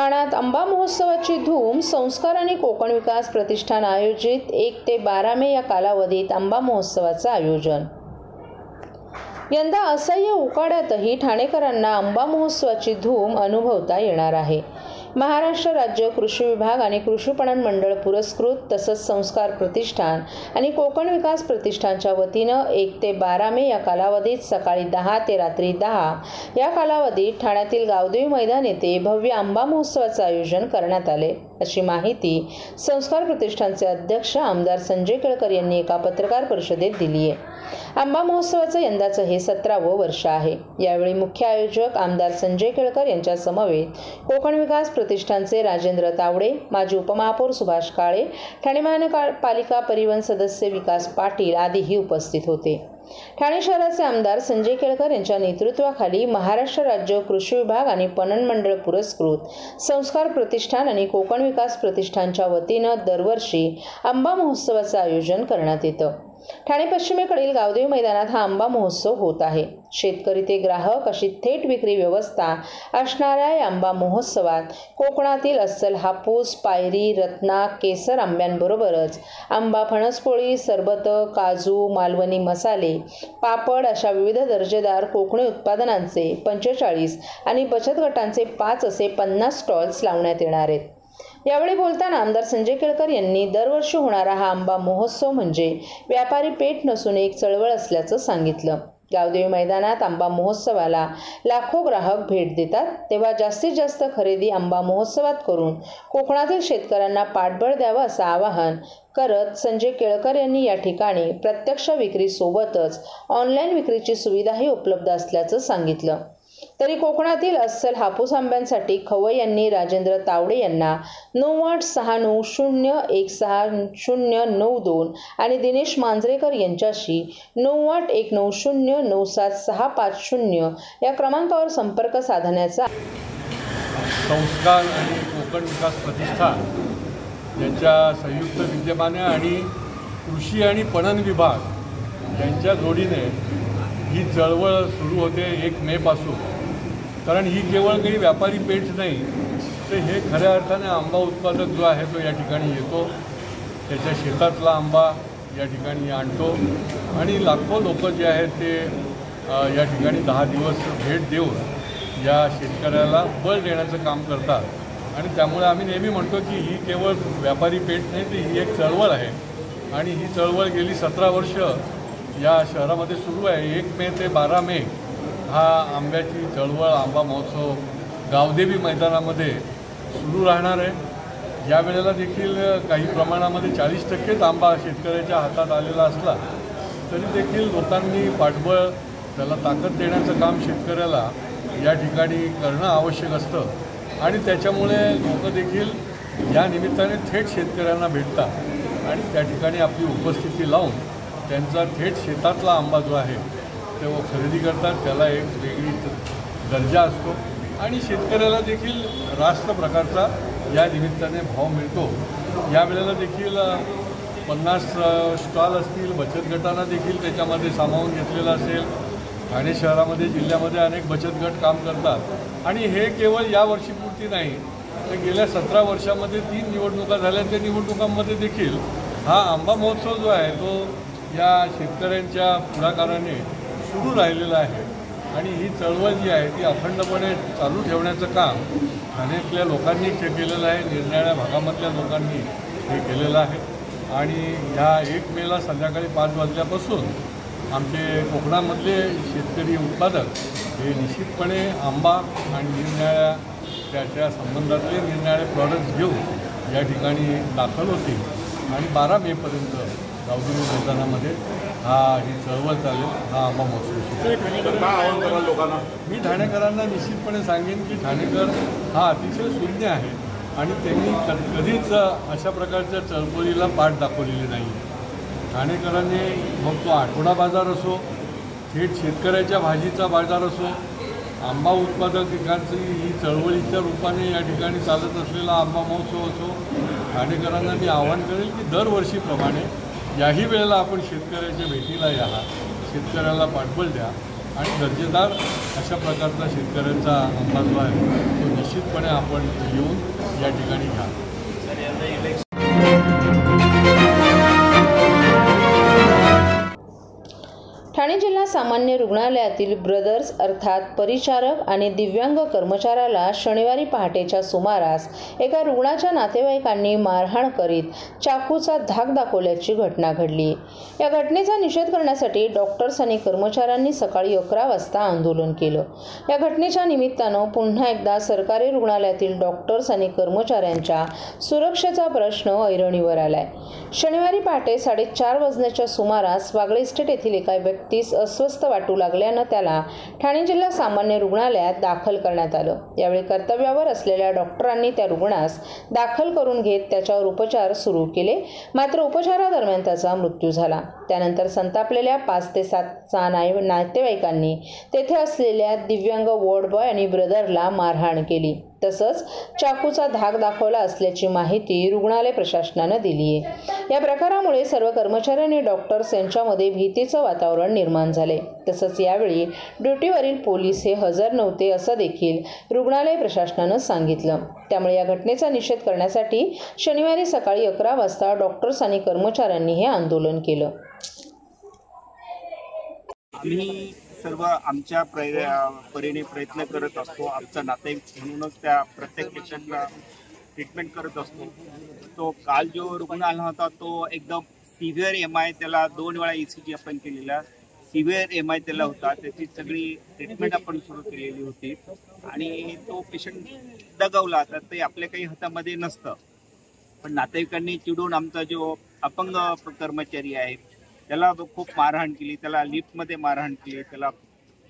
ठाण्यात आंबा महोत्सवाची धूम. संस्कार आणि कोकण विकास प्रतिष्ठान आयोजित 1 ते 12 मे या कालावधीत आंबा महोत्सवाचं आयोजन. यंदा असह्य उकाड्यातही ठाणेकरांना आंबा महोत्सवाची धूम अनुभवता येणार आहे. महाराष्ट्र राज्य कृषी विभाग आणि कृषी पणन मंडळ पुरस्कृत तसंच संस्कार प्रतिष्ठान आणि कोकण विकास प्रतिष्ठानच्या वतीनं 1 ते 12 मे या कालावधीत सकाळी 10 ते रात्री 10 या कालावधीत ठाण्यातील गावदेवी मैदान येथे भव्य आंबा महोत्सवाचं आयोजन करण्यात आले, अशी माहिती संस्कार प्रतिष्ठानचे अध्यक्ष आमदार संजय केळकर यांनी एका पत्रकार परिषदेत दिली आहे. आंबा महोत्सवाचं यंदाचं हे 17वं वर्ष आहे. यावेळी मुख्य आयोजक आमदार संजय केळकर यांच्या समवेत कोकण विकास प्रतिष्ठानचे राजेंद्र तावडे, माजी उपमहापौर सुभाष काळे, ठाणे महानगरपालिका परिवहन सदस्य विकास पाटील आदीही उपस्थित होते. ठाणे शहराचे आमदार संजय केळकर यांच्या नेतृत्वाखाली महाराष्ट्र राज्य कृषी विभाग आणि पणन मंडळ पुरस्कृत संस्कार प्रतिष्ठान आणि कोकण विकास प्रतिष्ठानच्या वतीनं दरवर्षी आंबा महोत्सवाचं आयोजन करण्यात येतं. ठाणे पश्चिमेकडील गावदेवी मैदानात हा आंबा महोत्सव होत आहे. शेतकरी ते ग्राहक अशी थेट विक्री व्यवस्था असणाऱ्या या आंबा महोत्सवात कोकणातील अस्सल हापूस, पायरी, रत्ना, केसर आंब्यांबरोबरच आंबा फणसपोळी, सरबत, काजू, मालवणी मसाले, पापड अशा विविध दर्जेदार कोकणी उत्पादनांचे 45 आणि बचत गटांचे 5 असे 50 स्टॉल्स लावण्यात येणार आहेत. यावेळी बोलताना आमदार संजय केळकर यांनी दरवर्षी होणारा हा आंबा महोत्सव म्हणजे व्यापारी पेठ नसून एक चळवळ असल्याचं सांगितलं. गावदेवी मैदानात आंबा महोत्सवाला लाखो ग्राहक भेट देतात, तेव्हा जास्तीत जास्त खरेदी आंबा महोत्सवात करून कोकणातील शेतकऱ्यांना पाठबळ द्यावं असं आवाहन करत संजय केळकर यांनी या ठिकाणी प्रत्यक्ष विक्रीसोबतच ऑनलाईन विक्रीची सुविधाही उपलब्ध असल्याचं सांगितलं. तरी कोकणातील अस्सल हापूस आंब्यांसाठी खवई यांनी राजेंद्र तावडे यांना 9860161092 आणि दिनेश मांजरेकर यांच्याशी 9819097650 या क्रमांकावर संपर्क साधण्याचा. संस्कार आणि कोकण विकास प्रतिष्ठान यांच्या संयुक्त विद्यमाने आणि कृषी आणि पणन विभाग यांच्या जोडीने ही चळवळ सुरू होते 1 मे पासून. कारण ही केवळ काही व्यापारी पेठ नाही, तर हे खऱ्या अर्थाने आंबा उत्पादक जो आहे तो या ठिकाणी येतो, त्याच्या शेतातला आंबा या ठिकाणी आणतो आणि लाखो लोक जे आहेत ते या ठिकाणी 10 दिवस भेट देऊन या शेतकऱ्याला बळ देण्याचं काम करतात. आणि त्यामुळे आम्ही नेहमी म्हणतो की ही केवळ व्यापारी पेठ नाही, तर ही एक चळवळ आहे आणि ही चळवळ गेली 17 वर्ष या शहरामध्ये सुरू आहे. 1 मे ते 12 मे हा आंब्याची चळवळ आंबा महोत्सव गावदेवी मैदानामध्ये सुरू राहणार आहे. या वेळेला देखील काही प्रमाणामध्ये 40% आंबा शेतकऱ्याच्या हातात आलेला असला तरी देखील लोकांनी पाठबळ त्याला ताकद देण्याचं काम शेतकऱ्याला या ठिकाणी करणं आवश्यक असतं आणि त्याच्यामुळे लोक देखील या निमित्ताने थेट शेतकऱ्यांना भेटतात आणि त्या ठिकाणी आपली उपस्थिती लावून त्यांचा थेट शेतातला आंबा जो आहे तो खरेदी करतात. त्याला एक वेगळी दर्जा असतो आणि शेतकऱ्याला देखील रास्त प्रकारचा या निमित्ताने भाव मिळतो. या वेळेला देखील 50 स्टॉल असतील, बचत गटांना देखील त्याच्यामध्ये सामावून घेतलेलं असेल. ठाणे शहरामध्ये जिल्ह्यामध्ये अनेक बचत गट काम करतात आणि हे केवळ या वर्षीपुरती नाही, तर गेल्या 17 वर्षामध्ये 3 निवडणुका झाल्या. त्या निवडणुकांमध्ये देखील हा आंबा महोत्सव जो आहे तो या शेतकऱ्यांच्या पुढाकाराने सुरू राहिलेला आहे आणि ही चळवळ जी आहे ती अखंडपणे चालू ठेवण्याचं काम ठाण्यातल्या लोकांनी केलेलं आहे, निरनिराळ्या भागामधल्या लोकांनी हे केलेलं आहे. आणि ह्या 1 मेला संध्याकाळी 5 वाजल्यापासून आमचे कोकणामधले शेतकरी उत्पादक हे निश्चितपणे आंबा आणि निरनिराळ्या त्याच्या संबंधातले निरनिराळे प्रॉडक्ट्स घेऊन या ठिकाणी दाखल होतील आणि 12 मेपर्यंत गावदेवी मैदानामध्ये ही चळवळ चालेल. हा आंबा महोत्सव लोकांना मी ठाणेकरांना निश्चितपणे सांगेन की ठाणेकर हा अतिशय शून्य आहे आणि त्यांनी कधीच अशा प्रकारच्या चळवळीला पाठ दाखवलेली नाही. ठाणेकरांनी मग तो आठवडा बाजार असो, थेट शेतकऱ्याच्या भाजीचा बाजार असो, आंबा उत्पादक पिकांची ही चळवळीच्या रूपाने या ठिकाणी चालत असलेला आंबा महोत्सव असो, ठाणेकरांना मी आवाहन करेल की दरवर्षीप्रमाणे याही वेळेला आपण शेतकऱ्याच्या भेटीला या, शेतकऱ्याला पाठबळ द्या आणि दर्जेदार अशा प्रकारचा शेतकऱ्यांचा आंबा जो आहे तो निश्चितपणे आपण येऊन या ठिकाणी घ्या. ठाणे जिल्हा सामान्य रुग्णालयातील ब्रदर्स अर्थात परिचारक आणि दिव्यांग कर्मचाऱ्याला शनिवारी पहाटेच्या सुमारास एका रुग्णाच्या नातेवाईकांनी मारहाण करीत चाकूचा धाक दाखवल्याची घटना घडली. या घटनेचा निषेध करण्यासाठी डॉक्टर्स आणि कर्मचाऱ्यांनी सकाळी 11 वाजता आंदोलन केलं. या घटनेच्या निमित्तानं पुन्हा एकदा सरकारी रुग्णालयातील डॉक्टर्स आणि कर्मचाऱ्यांच्या सुरक्षेचा प्रश्न ऐरणीवर आलाय. शनिवारी पहाटे 4:30 वाजण्याच्या सुमारास वागळे इस्टेट येथील एका व्यक्तीस अस्वस्थ वाटू लागल्यानं त्याला ठाणे जिल्हा सामान्य रुग्णालयात दाखल करण्यात आलं. यावेळी कर्तव्यावर असलेल्या डॉक्टरांनी त्या रुग्णास दाखल करून घेत त्याच्यावर उपचार सुरू केले. मात्र उपचारादरम्यान त्याचा मृत्यू झाला. त्यानंतर संतापलेल्या 5 ते 7 नातेवाईकांनी तेथे असलेल्या दिव्यांग वॉर्ड बॉय आणि ब्रदरला मारहाण केली. तसंच चाकूचा धाक दाखवला असल्याची माहिती रुग्णालय प्रशासनानं दिली आहे. या प्रकारामुळे सर्व कर्मचारी आणि डॉक्टर्स यांच्यामध्ये भीतीचं वातावरण निर्माण झाले. तसंच यावेळी ड्युटीवरील पोलीस हे हजर नव्हते असं देखील रुग्णालय प्रशासनानं सांगितलं. त्यामुळे या घटनेचा निषेध करण्यासाठी शनिवारी सकाळी 11 वाजता डॉक्टर्स आणि कर्मचाऱ्यांनी हे आंदोलन केलं. आम्ही सर्व आमच्या परीने प्रयत्न करत असतो. आमचा नातेवाईक म्हणूनच त्या प्रत्येक पेशंटला ट्रीटमेंट करत असतो. तो काल जो रुग्ण आला होता तो एकदम सिव्हिअर MI, त्याला 2 वेळा ECG आपण केलेला, सिव्हिअर MI त्याला होता. त्याची सगळी ट्रीटमेंट आपण सुरू केलेली होती आणि तो पेशंट दगावला. तर ते आपल्या काही हातामध्ये नसतं, पण नातेवाईकांनी चिडून आमचा जो अपंग कर्मचारी आहे त्याला खूप मारहाण केली. त्याला लिफ्टमध्ये मारहाण केली. त्याला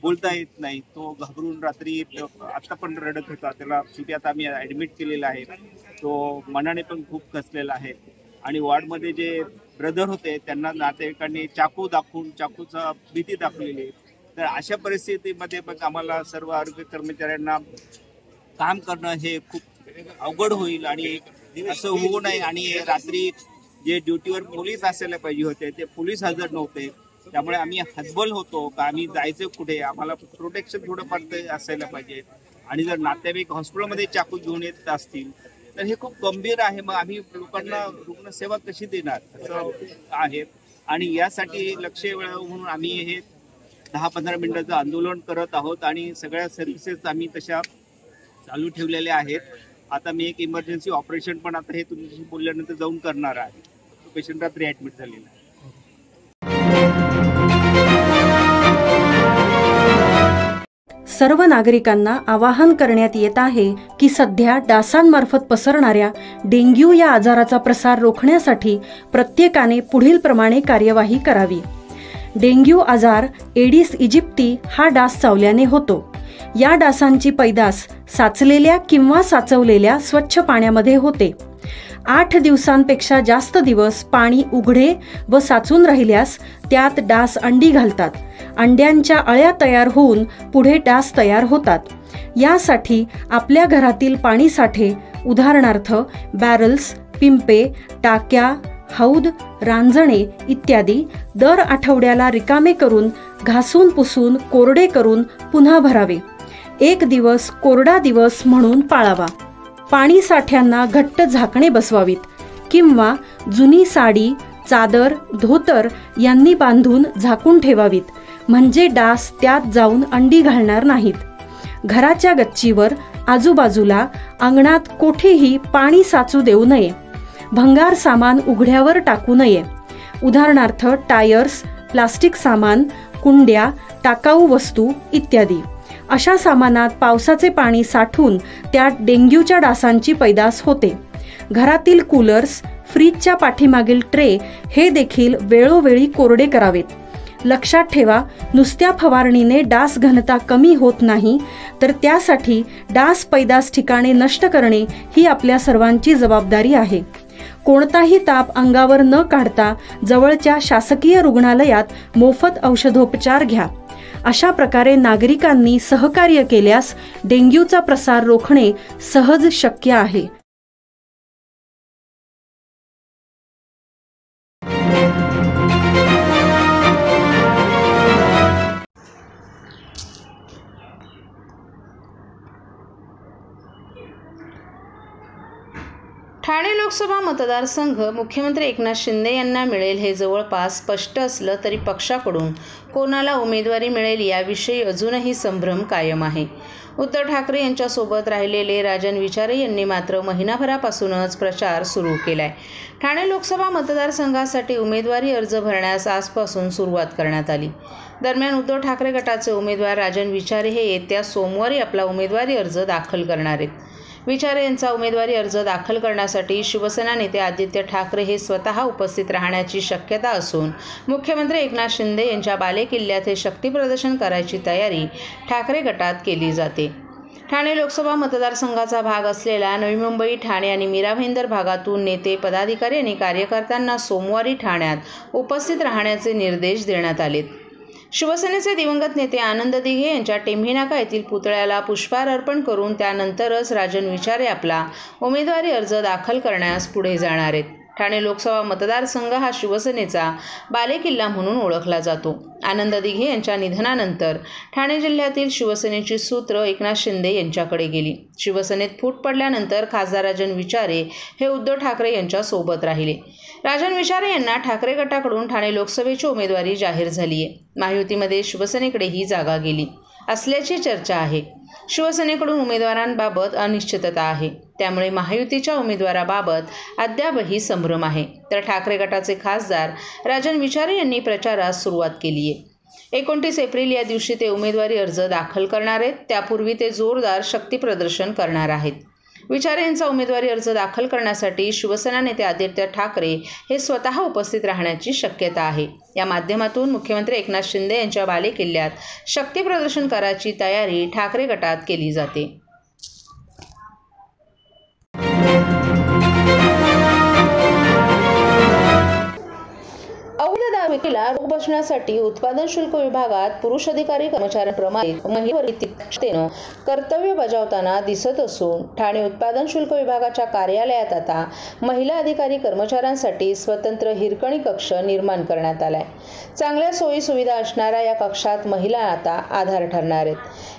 बोलता येत नाही. तो घाबरून रात्री आत्ता पण रडत होता. त्याला शेवटी आता आम्ही ॲडमिट केलेला आहे. तो मनाने पण खूप कसलेला आहे. आणि वॉर्डमध्ये जे ब्रदर होते त्यांना नातेवाईकांनी चाकू दाखवून चाकूचा भीती दाखवलेली. तर अशा परिस्थितीमध्ये मग आम्हाला सर्व आरोग्य कर्मचाऱ्यांना काम करणं हे खूप अवघड होईल आणि असं होऊ नये. आणि रात्री जे ड्युटीवर पोलीस असायला पाहिजे होते ते पोलीस हजर नव्हते. त्यामुळे आम्ही हतबल होतो का आम्ही जायचं कुठे, आम्हाला प्रोटेक्शन थोडंफार असायला पाहिजे. आणि जर नातेवाईक हॉस्पिटलमध्ये चाकू घेऊन येत असतील तर हे खूप गंभीर आहे. मग आम्ही लोकांना रुग्णसेवा कशी देणार असं आहे. आणि यासाठी लक्ष वेळावं म्हणून आम्ही हे 10-15 मिनिटाचं आंदोलन करत आहोत आणि सगळ्या सर्व्हिसेस आम्ही तशा चालू ठेवलेल्या आहेत. आता मी एक इमर्जन्सी ऑपरेशन पण आता हे तुमच्याशी बोलल्यानंतर जाऊन करणार आहे. तो पेशंट रात्री ॲडमिट झालेला आहे. सर्व नागरिकांना आवाहन करण्यात येत आहे की सध्या डासांमार्फत पसरणाऱ्या डेंग्यू या आजाराचा प्रसार रोखण्यासाठी प्रत्येकाने पुढील प्रमाणे कार्यवाही करावी. डेंग्यू आजार एडिस इजिप्ती हा डास चावल्याने होतो. या डासांची पैदास साचलेल्या किंवा साचवलेल्या स्वच्छ पाण्यामध्ये होते. 8 दिवसांपेक्षा जास्त दिवस पाणी उघडे व साचून राहिल्यास त्यात डास अंडी घालतात. अंड्यांच्या अळ्या तयार होऊन पुढे डास तयार होतात. यासाठी आपल्या घरातील पाणी साठे उदाहरणार्थ बॅरल्स, पिंपे, टाक्या, हौद, रांजणे इत्यादी दर आठवड्याला रिकामे करून घासून पुसून कोरडे करून पुन्हा भरावे. 1 दिवस कोरडा दिवस म्हणून पाळावा. पाणी साठ्यांना घट्ट झाकणे बसवावीत किंवा जुनी साडी, चादर, धोतर यांनी बांधून झाकून ठेवावीत, म्हणजे डास त्यात जाऊन अंडी घालणार नाहीत. घराच्या गच्चीवर, आजूबाजूला, अंगणात कोठेही पाणी साचू देऊ नये. भंगार सामान उघड्यावर टाकू नये. उदाहरणार्थ टायर्स, प्लास्टिक सामान, कुंड्या, टाकाऊ वस्तू इत्यादी. अशा सामानात पावसाचे पाणी साठून त्यात डेंग्यूच्या डासांची पैदास होते. घरातील कूलर्स, फ्रीजच्या पाठीमागील ट्रे हे देखील वेळोवेळी कोरडे करावेत. लक्षात ठेवा, नुसत्या फवारणीने डास घनता कमी होत नाही, तर त्यासाठी डास पैदास ठिकाणे नष्ट करणे ही आपल्या सर्वांची जबाबदारी आहे. कोणताही ताप अंगावर न काढता जवळच्या शासकीय रुग्णालयात मोफत औषधोपचार घ्या. अशा प्रकारे नागरिकांनी सहकार्य केल्यास डेंग्यूचा प्रसार रोखणे सहज शक्य आहे. ठाणे लोकसभा मतदारसंघ मुख्यमंत्री एकनाथ शिंदे यांना मिळेल हे जवळपास स्पष्ट असलं तरी पक्षाकडून कोणाला उमेदवारी मिळेल याविषयी अजूनही संभ्रम कायम आहे. उद्धव ठाकरे यांच्यासोबत राहिलेले राजन विचारे यांनी मात्र महिनाभरापासूनच प्रचार सुरू केलाय. ठाणे लोकसभा मतदारसंघासाठी उमेदवारी अर्ज भरण्यास आजपासून सुरुवात करण्यात आली. दरम्यान उद्धव ठाकरे गटाचे उमेदवार राजन विचारे हे येत्या सोमवारी आपला उमेदवारी अर्ज दाखल करणार आहेत. विचारे यांचा उमेदवारी अर्ज दाखल करण्यासाठी शिवसेना नेते आदित्य ठाकरे हे स्वतः उपस्थित राहण्याची शक्यता असून मुख्यमंत्री एकनाथ शिंदे यांच्या बालेकिल्ल्यात हे शक्तीप्रदर्शन करायची तयारी ठाकरे गटात केली जाते. ठाणे लोकसभा मतदारसंघाचा भाग असलेल्या नवी मुंबई, ठाणे आणि मीरा भाईंदर भागातून नेते, पदाधिकारी आणि कार्यकर्त्यांना सोमवारी ठाण्यात उपस्थित राहण्याचे निर्देश देण्यात आलेत. शिवसेनेचे दिवंगत नेते आनंद दिघे यांच्या टेंभीनाका येथील पुतळ्याला पुष्पहार अर्पण करून त्यानंतरच राजन विचारे आपला उमेदवारी अर्ज दाखल करण्यास पुढे जाणार आहेत. ठाणे लोकसभा मतदारसंघ हा शिवसेनेचा बालेकिल्ला म्हणून ओळखला जातो. आनंद दिघे यांच्या निधनानंतर ठाणे जिल्ह्यातील शिवसेनेची सूत्र एकनाथ शिंदे यांच्याकडे गेली. शिवसेनेत फूट पडल्यानंतर खासदार राजन विचारे हे उद्धव ठाकरे यांच्या सोबत राहिले. राजन विचारे यांना ठाकरे गटाकडून ठाणे लोकसभेची उमेदवारी जाहीर झाली आहे. महायुतीमध्ये शिवसेनेकडे ही जागा गेली असल्याची चर्चा आहे. शिवसेनेकडून उमेदवारांबाबत अनिश्चितता आहे, त्यामुळे महायुतीच्या उमेदवाराबाबत अद्यापही संभ्रम आहे. तर ठाकरे गटाचे खासदार राजन विचारे यांनी प्रचारास सुरुवात केली आहे. 29 एप्रिल या दिवशी ते उमेदवारी अर्ज दाखल करणार आहेत. त्यापूर्वी ते जोरदार शक्तीप्रदर्शन करणार आहेत. विचारे यांचा उमेदवारी अर्ज दाखल करण्यासाठी शिवसेना नेते आदित्य ठाकरे हे स्वतः उपस्थित राहण्याची शक्यता आहे. या माध्यमातून मुख्यमंत्री एकनाथ शिंदे यांच्या बालेकिल्ल्यात शक्तीप्रदर्शन करायची तयारी ठाकरे गटात केली जाते. अवैध दारूला रोख बसण्यासाठी उत्पादन शुल्क विभागात पुरुष अधिकारी कर्मचाऱ्यांप्रमाणे महिलांवर कर्तव्य बजावताना दिसत असून ठाणे उत्पादन शुल्क विभागाच्या कार्यालयात आता महिला अधिकारी कर्मचाऱ्यांसाठी स्वतंत्र हिरकणी कक्ष निर्माण करण्यात आलाय. चांगल्या सोयी सुविधा असणाऱ्या या कक्षात महिला आता आधार ठरणार आहेत.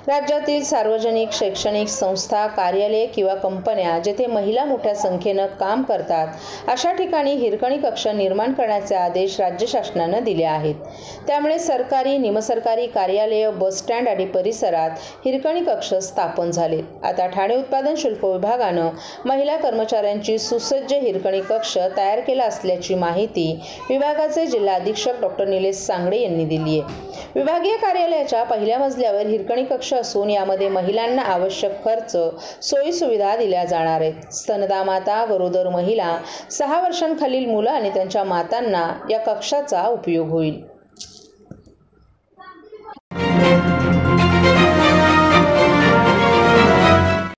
राज्यातील सार्वजनिक, शैक्षणिक संस्था, कार्यालये किंवा कंपन्या जेथे महिला मोठ्या संख्येनं काम करतात अशा ठिकाणी हिरकणी कक्ष निर्माण करण्याचे आदेश राज्य शासनानं दिले आहेत. त्यामुळे सरकारी, निमसरकारी कार्यालय, बस स्टँड आणि परिसरात हिरकणी कक्ष स्थापन झाले. आता ठाणे उत्पादन शुल्क विभागानं महिला कर्मचाऱ्यांची सुसज्ज हिरकणी कक्ष तयार केला असल्याची माहिती विभागाचे जिल्हा अधीक्षक डॉ. निलेश सांगडे यांनी दिली आहे. विभागीय कार्यालयाच्या पहिल्या मजल्यावर हिरकणी कक्ष असून यामध्ये महिलांना आवश्यक खर्च, सोयी सुविधा दिल्या जाणार आहेत. स्तनदा माता, गरोदर महिला, 6 वर्षांखालील मुलं आणि त्यांच्या मातांना या कक्षाचा उपयोग होईल.